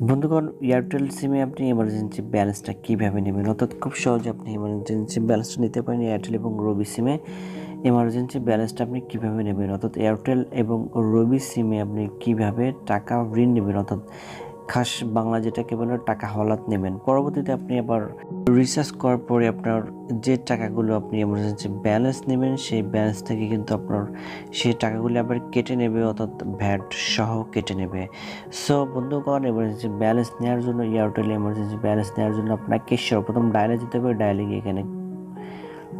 বন্ধুগণ, এয়ারটেল সিমে আপনি এমার্জেন্সি ব্যালেন্সটা কীভাবে নেবেন? অর্থাৎ খুব সহজে আপনি এমার্জেন্সি ব্যালেন্সটা নিতে পারেন এয়ারটেল এবং রবি সিমে। এমার্জেন্সি ব্যালেন্সটা আপনি কীভাবে নেবেন? অর্থাৎ এয়ারটেল এবং রবি সিমে আপনি কীভাবে টাকা ঋণ নেবেন? অর্থাৎ খাস বাংলা যেটাকে বলে টাকা হলাত নেবেন। পরবর্তীতে আপনি আবার রিচার্জ করার পরে আপনার যে টাকাগুলো আপনি এমার্জেন্সি ব্যালেন্স নেবেন, সেই ব্যালেন্স থেকে কিন্তু আপনার সেই টাকাগুলো আবার কেটে নেবে, অর্থাৎ ভ্যাট সহ কেটে নেবে। সো বন্ধুগণ, এমার্জেন্সি ব্যালেন্স নেওয়ার জন্য এয়ারটেল এমার্জেন্সি ব্যালেন্স নেওয়ার জন্য আপনাকে সর্বপ্রথম ডায়ালে যেতে হবে। ডায়ালে গিয়ে এখানে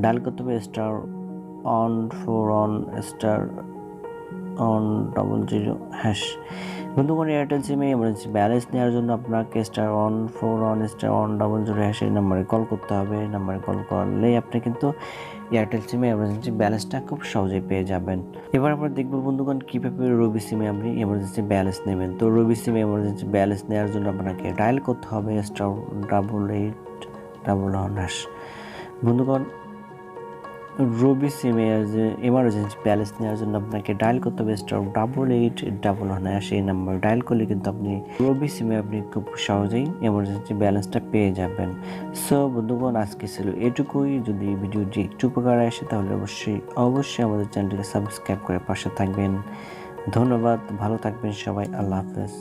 ডায়াল করতে হবে *141**0 বন্ধুগণ, এয়ারটেল সিমে এমার্জেন্সি ব্যালেন্স নেওয়ার জন্য আপনাকে *141*100 এই নাম্বারে কল করতে হবে। এই নাম্বারে কল করলেই আপনি কিন্তু এয়ারটেল সিমে এমার্জেন্সি ব্যালেন্সটা খুব সহজেই পেয়ে যাবেন। এবার আমরা দেখব বন্ধুগণ কীভাবে রবি সিমে আপনি এমার্জেন্সি ব্যালেন্স নেবেন। তো রবি সিমে এমার্জেন্সি ব্যালেন্স নেওয়ার জন্য আপনাকে ডায়াল করতে হবে *8811#। বন্ধুগণ, রবি সিমে এমার্জেন্সি ব্যালেন্স নেওয়ার জন্য আপনাকে ডায়াল করতে হবে *8811# এই নাম্বার ডায়াল করলে কিন্তু আপনি রবি সিমে আপনি খুব সহজেই এমার্জেন্সি ব্যালেন্সটা পেয়ে যাবেন। সো বন্ধুগণ, আজকে ছিল এটুকুই। যদি ভিডিওটি একটু উপকার আসে তাহলে অবশ্যই আমাদের চ্যানেলটিকে সাবস্ক্রাইব করে পাশে থাকবেন। ধন্যবাদ, ভালো থাকবেন সবাই। আল্লাহ হাফেজ।